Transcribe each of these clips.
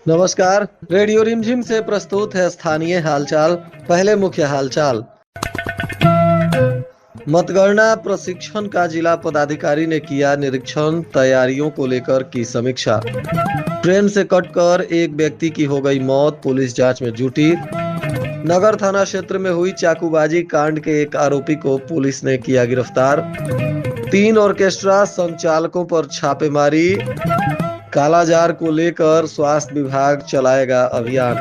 नमस्कार। रेडियो रिमझिम से प्रस्तुत है स्थानीय हालचाल। पहले मुख्य हालचाल। मतगणना प्रशिक्षण का जिला पदाधिकारी ने किया निरीक्षण, तैयारियों को लेकर की समीक्षा। ट्रेन से कटकर एक व्यक्ति की हो गई मौत, पुलिस जांच में जुटी। नगर थाना क्षेत्र में हुई चाकूबाजी कांड के एक आरोपी को पुलिस ने किया गिरफ्तार। 3 ऑर्केस्ट्रा संचालकों पर छापेमारी। कालाजार को लेकर स्वास्थ्य विभाग चलाएगा अभियान।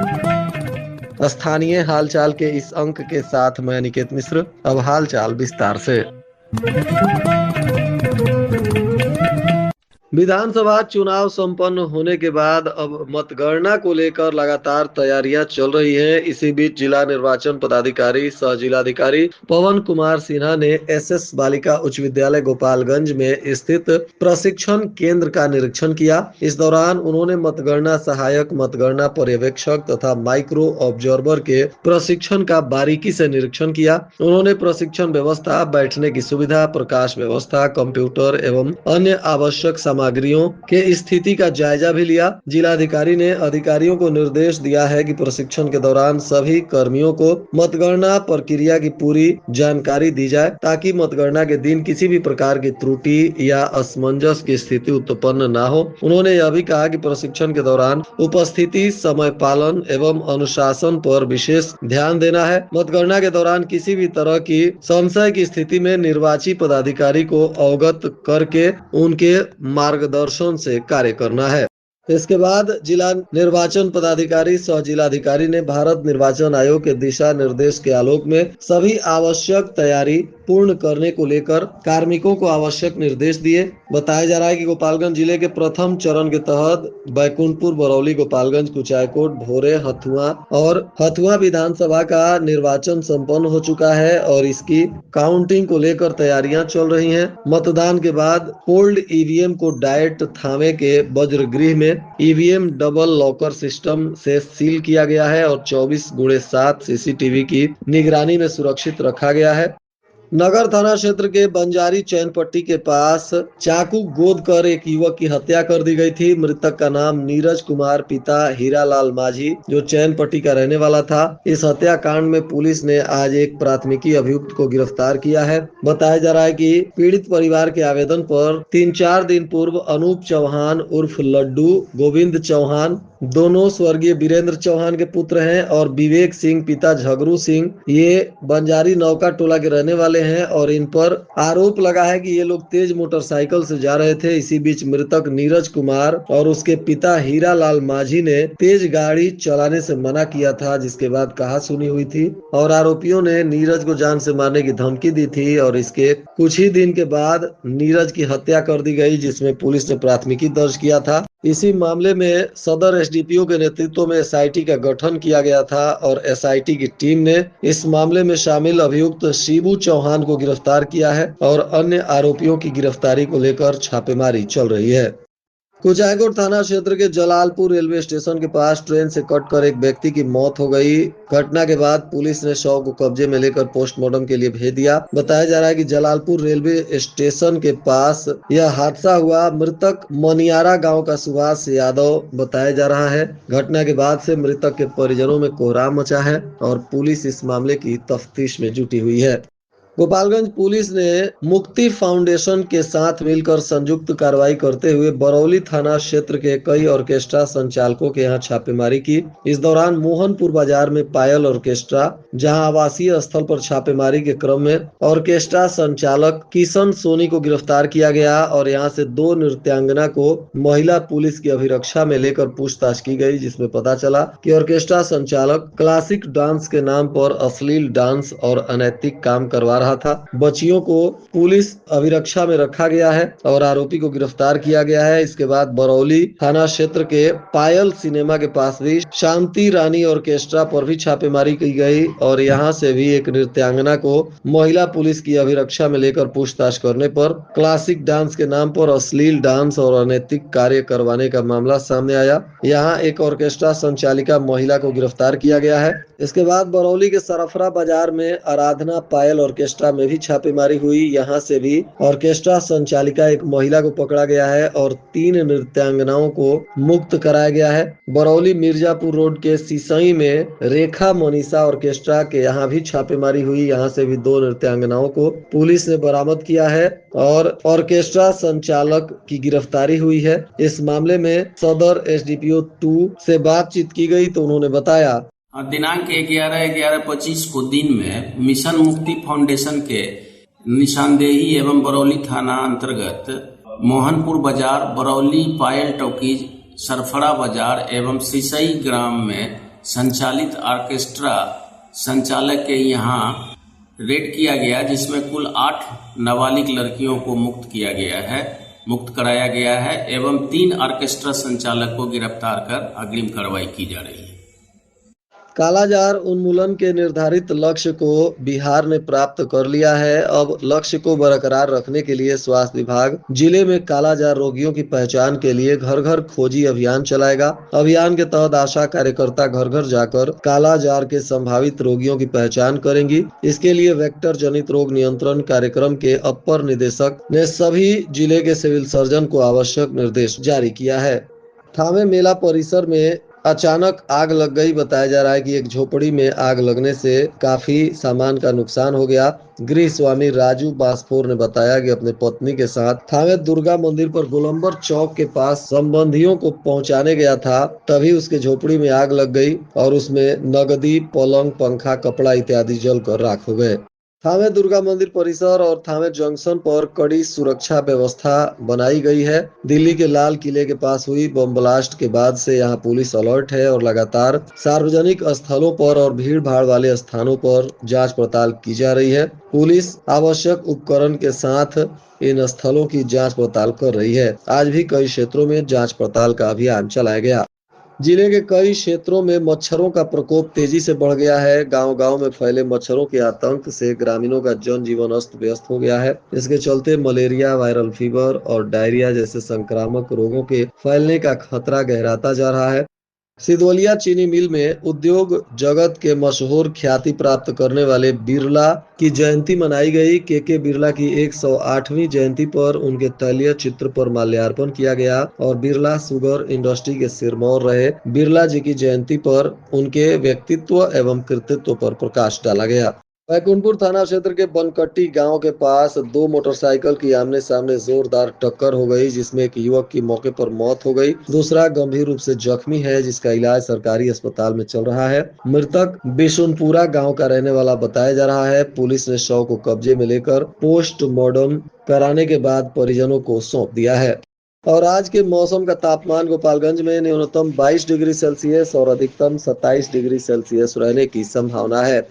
स्थानीय हालचाल के इस अंक के साथ मैं निकेत मिश्र। अब हालचाल विस्तार से। विधानसभा चुनाव संपन्न होने के बाद अब मतगणना को लेकर लगातार तैयारियां चल रही हैं। इसी बीच जिला निर्वाचन पदाधिकारी सह जिलाधिकारी पवन कुमार सिन्हा ने एसएस बालिका उच्च विद्यालय गोपालगंज में स्थित प्रशिक्षण केंद्र का निरीक्षण किया। इस दौरान उन्होंने मतगणना सहायक, मतगणना पर्यवेक्षक तथा माइक्रो ऑब्जर्वर के प्रशिक्षण का बारीकी से निरीक्षण किया। उन्होंने प्रशिक्षण व्यवस्था, बैठने की सुविधा, प्रकाश व्यवस्था, कंप्यूटर एवं अन्य आवश्यक सामग्रियों के स्थिति का जायजा भी लिया। जिलाधिकारी ने अधिकारियों को निर्देश दिया है कि प्रशिक्षण के दौरान सभी कर्मियों को मतगणना प्रक्रिया की पूरी जानकारी दी जाए, ताकि मतगणना के दिन किसी भी प्रकार की त्रुटि या असमंजस की स्थिति उत्पन्न न हो। उन्होंने यह भी कहा कि प्रशिक्षण के दौरान उपस्थिति, समय पालन एवं अनुशासन पर विशेष ध्यान देना है। मतगणना के दौरान किसी भी तरह की संशय की स्थिति में निर्वाची पदाधिकारी को अवगत करके उनके मार्गदर्शन से कार्य करना है। इसके बाद जिला निर्वाचन पदाधिकारी सह जिलाधिकारी ने भारत निर्वाचन आयोग के दिशा निर्देश के आलोक में सभी आवश्यक तैयारी पूर्ण करने को लेकर कार्मिकों को आवश्यक निर्देश दिए। बताया जा रहा है कि गोपालगंज जिले के प्रथम चरण के तहत बैकुंठपुर, बरौली, गोपालगंज, कुचायकोट, भोरे, हथुआ विधानसभा का निर्वाचन संपन्न हो चुका है और इसकी काउंटिंग को लेकर तैयारियां चल रही हैं। मतदान के बाद पोल्ड ईवीएम को डाइट थामे के वज्रगृह में ईवीएम डबल लॉकर सिस्टम से सील किया गया है और 24x7 सीसीटीवी की निगरानी में सुरक्षित रखा गया है। नगर थाना क्षेत्र के बंजारी चैन पट्टी के पास चाकू गोद कर एक युवक की हत्या कर दी गई थी। मृतक का नाम नीरज कुमार, पिता हीरालाल माझी, जो चैन पट्टी का रहने वाला था। इस हत्याकांड में पुलिस ने आज एक प्राथमिकी अभियुक्त को गिरफ्तार किया है। बताया जा रहा है कि पीड़ित परिवार के आवेदन पर 3-4 दिन पूर्व अनूप चौहान उर्फ लड्डू, गोविंद चौहान, दोनों स्वर्गीय वीरेंद्र चौहान के पुत्र हैं, और विवेक सिंह पिता झगरू सिंह, ये बंजारी नौका टोला के रहने वाले हैं और इन पर आरोप लगा है कि ये लोग तेज मोटरसाइकिल से जा रहे थे। इसी बीच मृतक नीरज कुमार और उसके पिता हीरालाल माझी ने तेज गाड़ी चलाने से मना किया था, जिसके बाद कहासुनी हुई थी और आरोपियों ने नीरज को जान से मारने की धमकी दी थी और इसके कुछ ही दिन के बाद नीरज की हत्या कर दी गई, जिसमें पुलिस ने प्राथमिकी दर्ज किया था। इसी मामले में सदर एसडीपीओ के नेतृत्व में एसआईटी का गठन किया गया था और एसआईटी की टीम ने इस मामले में शामिल अभियुक्त शिबू चौहान को गिरफ्तार किया है और अन्य आरोपियों की गिरफ्तारी को लेकर छापेमारी चल रही है। कुचायकोट थाना क्षेत्र के जलालपुर रेलवे स्टेशन के पास ट्रेन से कटकर एक व्यक्ति की मौत हो गई। घटना के बाद पुलिस ने शव को कब्जे में लेकर पोस्टमार्टम के लिए भेज दिया। बताया जा रहा है कि जलालपुर रेलवे स्टेशन के पास यह हादसा हुआ। मृतक मनियारा गांव का सुभाष यादव बताया जा रहा है। घटना के बाद से मृतक के परिजनों में कोहराम मचा है और पुलिस इस मामले की तफ्तीश में जुटी हुई है। गोपालगंज पुलिस ने मुक्ति फाउंडेशन के साथ मिलकर संयुक्त कार्रवाई करते हुए बरौली थाना क्षेत्र के कई ऑर्केस्ट्रा संचालकों के यहाँ छापेमारी की। इस दौरान मोहनपुर बाजार में पायल ऑर्केस्ट्रा, जहां आवासीय स्थल पर छापेमारी के क्रम में ऑर्केस्ट्रा संचालक किशन सोनी को गिरफ्तार किया गया और यहाँ से 2 नृत्यांगना को महिला पुलिस की अभिरक्षा में लेकर पूछताछ की गई, जिसमें पता चला कि ऑर्केस्ट्रा संचालक क्लासिक डांस के नाम पर अश्लील डांस और अनैतिक काम करवा रहा था। बच्चियों को पुलिस अभिरक्षा में रखा गया है और आरोपी को गिरफ्तार किया गया है। इसके बाद बरौली थाना क्षेत्र के पायल सिनेमा के पास भी शांति रानी ऑर्केस्ट्रा पर भी छापेमारी की गई और यहाँ से भी एक नृत्यांगना को महिला पुलिस की अभिरक्षा में लेकर पूछताछ करने पर क्लासिक डांस के नाम पर अश्लील डांस और अनैतिक कार्य करवाने का मामला सामने आया। यहाँ एक ऑर्केस्ट्रा संचालिका महिला को गिरफ्तार किया गया है। इसके बाद बरौली के सरफरा बाजार में आराधना पायल ऑर्केस्ट्रा ऑर्केस्ट्रा में भी छापेमारी हुई। यहाँ से भी ऑर्केस्ट्रा संचालिका एक महिला को पकड़ा गया है और 3 नृत्यांगनाओं को मुक्त कराया गया है। बरौली मिर्जापुर रोड के सिसई में रेखा मनीषा ऑर्केस्ट्रा के यहाँ भी छापेमारी हुई। यहाँ से भी 2 नृत्यांगनाओं को पुलिस ने बरामद किया है और ऑर्केस्ट्रा संचालक की गिरफ्तारी हुई है। इस मामले में सदर एसडीपीओ 2 से बातचीत की गई तो उन्होंने बताया, दिनांक 11/11/25 को दिन में मिशन मुक्ति फाउंडेशन के निशानदेही एवं बरौली थाना अंतर्गत मोहनपुर बाजार, बरौली पायल टॉकीज, सरफड़ा बाजार एवं सिसई ग्राम में संचालित ऑर्केस्ट्रा संचालक के यहाँ रेड किया गया, जिसमें कुल 8 नाबालिग लड़कियों को मुक्त कराया गया है एवं 3 ऑर्केस्ट्रा संचालक को गिरफ्तार कर अग्रिम कार्रवाई की जा रही है। कालाजार उन्मूलन के निर्धारित लक्ष्य को बिहार ने प्राप्त कर लिया है। अब लक्ष्य को बरकरार रखने के लिए स्वास्थ्य विभाग जिले में कालाजार रोगियों की पहचान के लिए घर घर खोजी अभियान चलाएगा। अभियान के तहत आशा कार्यकर्ता घर घर जाकर कालाजार के संभावित रोगियों की पहचान करेंगी। इसके लिए वेक्टर जनित रोग नियंत्रण कार्यक्रम के अपर निदेशक ने सभी जिले के सिविल सर्जन को आवश्यक निर्देश जारी किया है। थावे मेला परिसर में अचानक आग लग गई। बताया जा रहा है कि एक झोपड़ी में आग लगने से काफी सामान का नुकसान हो गया। गृह स्वामी राजू बास्फोर ने बताया कि अपने पत्नी के साथ थावे दुर्गा मंदिर पर गोलंबर चौक के पास संबंधियों को पहुंचाने गया था, तभी उसके झोपड़ी में आग लग गई और उसमें नगदी, पलंग, पंखा, कपड़ा इत्यादि जलकर राख हो गए। थावे दुर्गा मंदिर परिसर और थावे जंक्शन पर कड़ी सुरक्षा व्यवस्था बनाई गई है। दिल्ली के लाल किले के पास हुई बम ब्लास्ट के बाद से यहाँ पुलिस अलर्ट है और लगातार सार्वजनिक स्थलों पर और भीड़ भाड़ वाले स्थानों पर जांच पड़ताल की जा रही है। पुलिस आवश्यक उपकरण के साथ इन स्थलों की जांच पड़ताल कर रही है। आज भी कई क्षेत्रों में जांच पड़ताल का अभियान चलाया गया। जिले के कई क्षेत्रों में मच्छरों का प्रकोप तेजी से बढ़ गया है। गांव-गांव में फैले मच्छरों के आतंक से ग्रामीणों का जनजीवन अस्त व्यस्त हो गया है। इसके चलते मलेरिया, वायरल फीवर और डायरिया जैसे संक्रामक रोगों के फैलने का खतरा गहराता जा रहा है। सिदवलिया चीनी मिल में उद्योग जगत के मशहूर ख्याति प्राप्त करने वाले बिरला की जयंती मनाई गई। के बिरला की 108वीं जयंती पर उनके तैलीय चित्र पर माल्यार्पण किया गया और बिरला शुगर इंडस्ट्री के सिरमौर रहे बिरला जी की जयंती पर उनके व्यक्तित्व एवं कृतित्व पर प्रकाश डाला गया। बैकुंठपुर थाना क्षेत्र के बनकट्टी गांव के पास 2 मोटरसाइकिल की आमने सामने जोरदार टक्कर हो गई, जिसमें एक युवक की मौके पर मौत हो गई। दूसरा गंभीर रूप से जख्मी है, जिसका इलाज सरकारी अस्पताल में चल रहा है। मृतक बिशुनपुरा गांव का रहने वाला बताया जा रहा है। पुलिस ने शव को कब्जे में लेकर पोस्टमार्टम कराने के बाद परिजनों को सौंप दिया है। और आज के मौसम का तापमान गोपालगंज में न्यूनतम 22 डिग्री सेल्सियस और अधिकतम 27 डिग्री सेल्सियस रहने की संभावना है।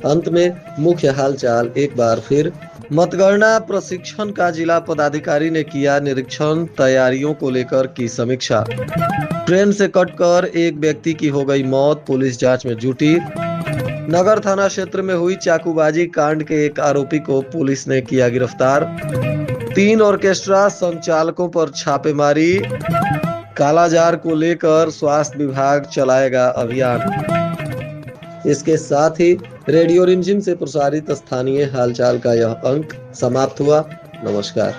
अंत में मुख्य हालचाल एक बार फिर। मतगणना प्रशिक्षण का जिला पदाधिकारी ने किया निरीक्षण, तैयारियों को लेकर की समीक्षा। ट्रेन से कटकर एक व्यक्ति की हो गई मौत, पुलिस जांच में जुटी। नगर थाना क्षेत्र में हुई चाकूबाजी कांड के एक आरोपी को पुलिस ने किया गिरफ्तार। 3 ऑर्केस्ट्रा संचालकों पर छापेमारी। कालाजार को लेकर स्वास्थ्य विभाग चलाएगा अभियान। इसके साथ ही रेडियो रिमझिम से प्रसारित स्थानीय हालचाल का यह अंक समाप्त हुआ। नमस्कार।